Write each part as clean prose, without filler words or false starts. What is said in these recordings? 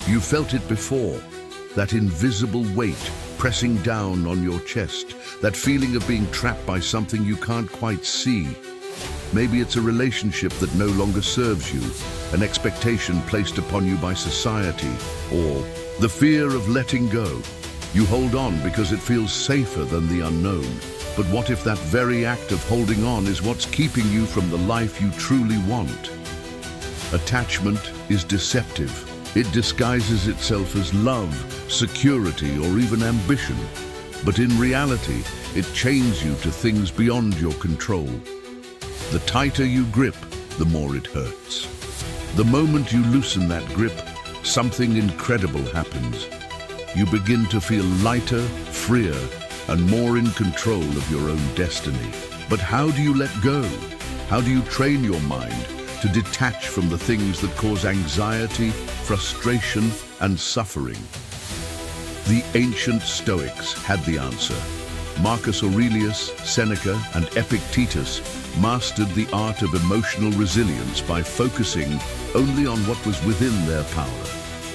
You felt it before, that invisible weight pressing down on your chest, that feeling of being trapped by something you can't quite see. Maybe it's a relationship that no longer serves you, an expectation placed upon you by society, or the fear of letting go. You hold on because it feels safer than the unknown. But what if that very act of holding on is what's keeping you from the life you truly want? Attachment is deceptive. It disguises itself as love, security, or even ambition. But in reality, it chains you to things beyond your control. The tighter you grip, the more it hurts. The moment you loosen that grip, something incredible happens. You begin to feel lighter, freer, and more in control of your own destiny. But how do you let go? How do you train your mind to detach from the things that cause anxiety, frustration, and suffering? The ancient Stoics had the answer. Marcus Aurelius, Seneca, and Epictetus mastered the art of emotional resilience by focusing only on what was within their power.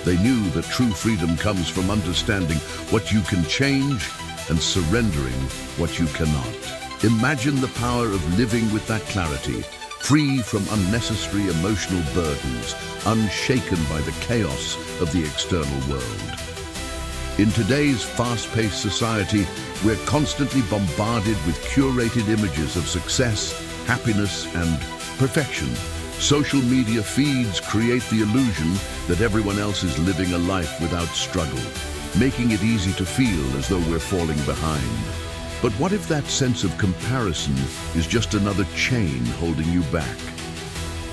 They knew that true freedom comes from understanding what you can change and surrendering what you cannot. Imagine the power of living with that clarity, free from unnecessary emotional burdens, unshaken by the chaos of the external world. In today's fast-paced society, we're constantly bombarded with curated images of success, happiness, and perfection. Social media feeds create the illusion that everyone else is living a life without struggle, making it easy to feel as though we're falling behind. But what if that sense of comparison is just another chain holding you back?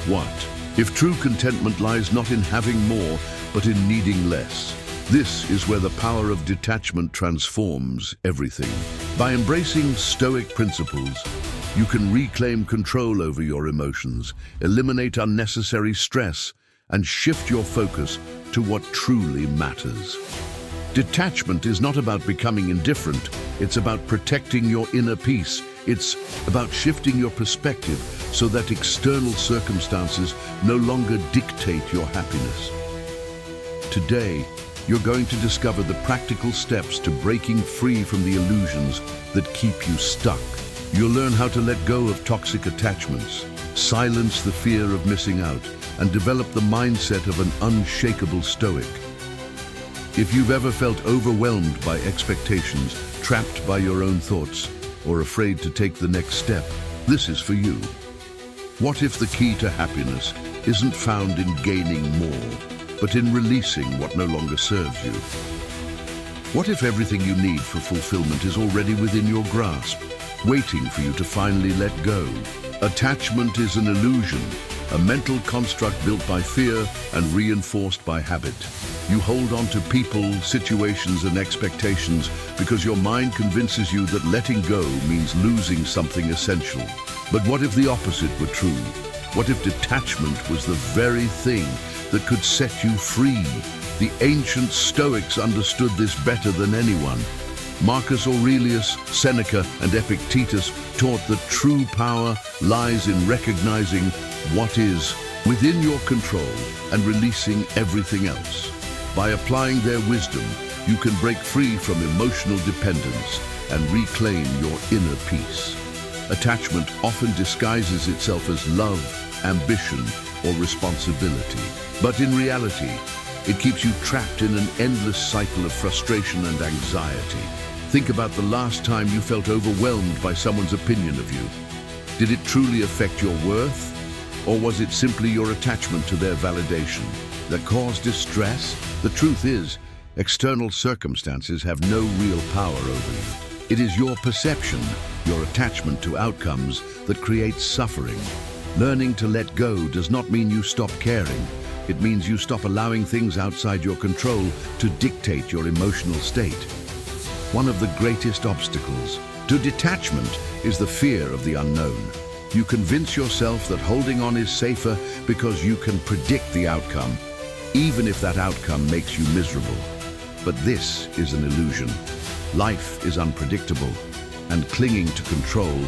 What if true contentment lies not in having more, but in needing less? This is where the power of detachment transforms everything. By embracing Stoic principles, you can reclaim control over your emotions, eliminate unnecessary stress, and shift your focus to what truly matters. Detachment is not about becoming indifferent, it's about protecting your inner peace. It's about shifting your perspective so that external circumstances no longer dictate your happiness. Today, you're going to discover the practical steps to breaking free from the illusions that keep you stuck. You'll learn how to let go of toxic attachments, silence the fear of missing out, and develop the mindset of an unshakable stoic. If you've ever felt overwhelmed by expectations, trapped by your own thoughts, or afraid to take the next step, this is for you. What if the key to happiness isn't found in gaining more, but in releasing what no longer serves you? What if everything you need for fulfillment is already within your grasp, waiting for you to finally let go? Attachment is an illusion, a mental construct built by fear and reinforced by habit. You hold on to people, situations, and expectations because your mind convinces you that letting go means losing something essential. But what if the opposite were true? What if detachment was the very thing that could set you free? The ancient Stoics understood this better than anyone. Marcus Aurelius, Seneca, and Epictetus taught that true power lies in recognizing what is within your control and releasing everything else. By applying their wisdom, you can break free from emotional dependence and reclaim your inner peace. Attachment often disguises itself as love, ambition, or responsibility. But in reality, it keeps you trapped in an endless cycle of frustration and anxiety. Think about the last time you felt overwhelmed by someone's opinion of you. Did it truly affect your worth? Or was it simply your attachment to their validation that caused distress? The truth is, external circumstances have no real power over you. It is your perception, your attachment to outcomes, that creates suffering. Learning to let go does not mean you stop caring. It means you stop allowing things outside your control to dictate your emotional state. One of the greatest obstacles to detachment is the fear of the unknown. You convince yourself that holding on is safer because you can predict the outcome, even if that outcome makes you miserable. But this is an illusion. Life is unpredictable, and clinging to control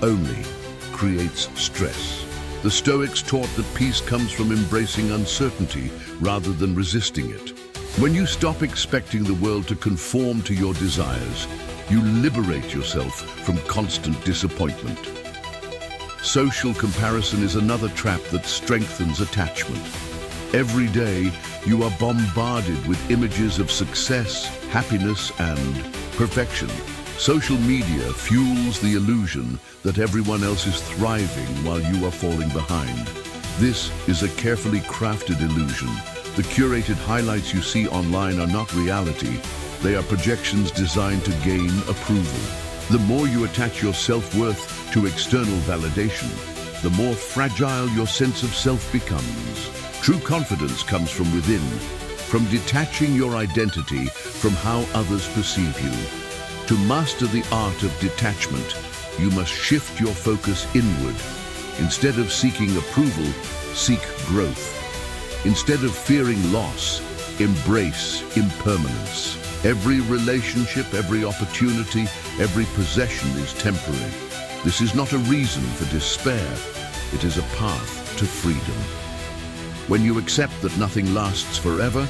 only creates stress. The Stoics taught that peace comes from embracing uncertainty rather than resisting it. When you stop expecting the world to conform to your desires, you liberate yourself from constant disappointment. Social comparison is another trap that strengthens attachment. Every day, you are bombarded with images of success, happiness, and perfection. Social media fuels the illusion that everyone else is thriving while you are falling behind. This is a carefully crafted illusion. The curated highlights you see online are not reality. They are projections designed to gain approval. The more you attach your self-worth to external validation, the more fragile your sense of self becomes. True confidence comes from within, from detaching your identity from how others perceive you. To master the art of detachment, you must shift your focus inward. Instead of seeking approval, seek growth. Instead of fearing loss, embrace impermanence. Every relationship, every opportunity, every possession is temporary. This is not a reason for despair. It is a path to freedom. When you accept that nothing lasts forever,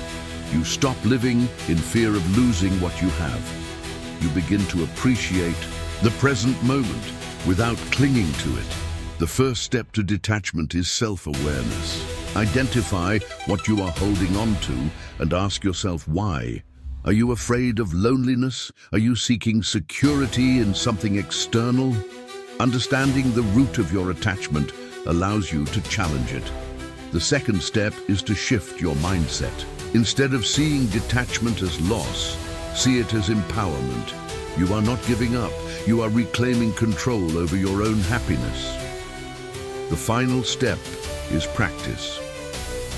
you stop living in fear of losing what you have. You begin to appreciate the present moment without clinging to it. The first step to detachment is self-awareness. Identify what you are holding on to and ask yourself why. Are you afraid of loneliness? Are you seeking security in something external? Understanding the root of your attachment allows you to challenge it. The second step is to shift your mindset. Instead of seeing detachment as loss, see it as empowerment. You are not giving up. You are reclaiming control over your own happiness. The final step is practice.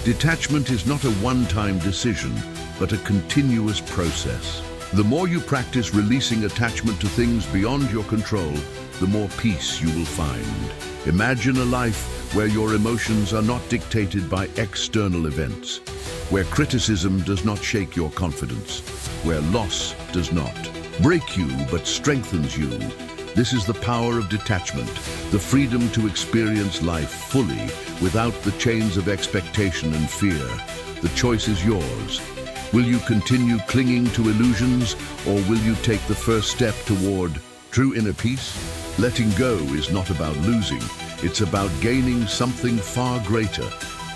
Detachment is not a one-time decision, but a continuous process. The more you practice releasing attachment to things beyond your control, the more peace you will find. Imagine a life where your emotions are not dictated by external events, where criticism does not shake your confidence, where loss does not break you but strengthens you. This is the power of detachment, the freedom to experience life fully without the chains of expectation and fear. The choice is yours. Will you continue clinging to illusions, or will you take the first step toward true inner peace? Letting go is not about losing. It's about gaining something far greater.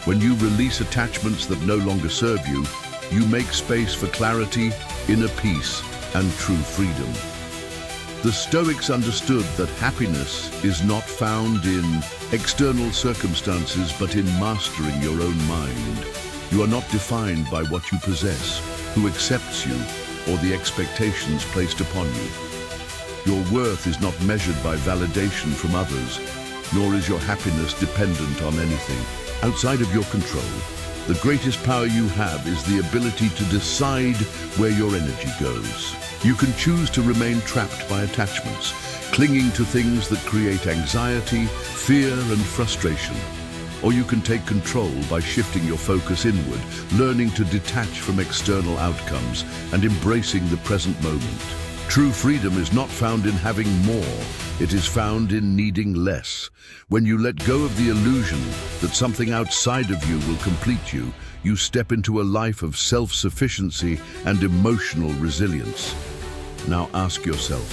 When you release attachments that no longer serve you, you make space for clarity, inner peace, and true freedom. The Stoics understood that happiness is not found in external circumstances, but in mastering your own mind. You are not defined by what you possess, who accepts you, or the expectations placed upon you. Your worth is not measured by validation from others, nor is your happiness dependent on anything outside of your control. The greatest power you have is the ability to decide where your energy goes. You can choose to remain trapped by attachments, clinging to things that create anxiety, fear, and frustration. Or you can take control by shifting your focus inward, learning to detach from external outcomes and embracing the present moment. True freedom is not found in having more, it is found in needing less. When you let go of the illusion that something outside of you will complete you, you step into a life of self-sufficiency and emotional resilience. Now ask yourself,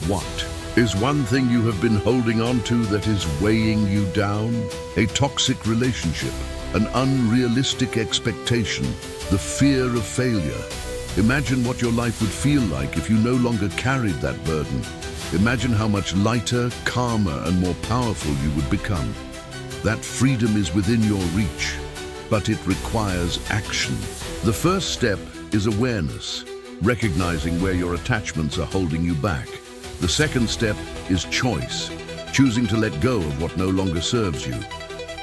what is one thing you have been holding on to that is weighing you down? A toxic relationship, an unrealistic expectation, the fear of failure. Imagine what your life would feel like if you no longer carried that burden. Imagine how much lighter, calmer, and more powerful you would become. That freedom is within your reach, but it requires action. The first step is awareness, recognizing where your attachments are holding you back. The second step is choice, choosing to let go of what no longer serves you.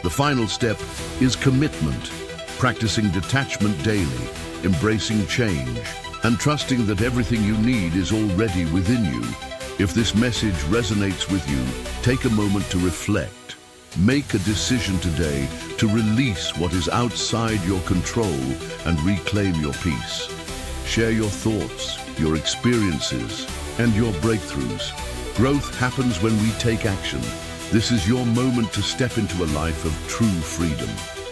The final step is commitment, practicing detachment daily, embracing change, and trusting that everything you need is already within you. If this message resonates with you, take a moment to reflect. Make a decision today to release what is outside your control and reclaim your peace. Share your thoughts, your experiences, and your breakthroughs. Growth happens when we take action. This is your moment to step into a life of true freedom.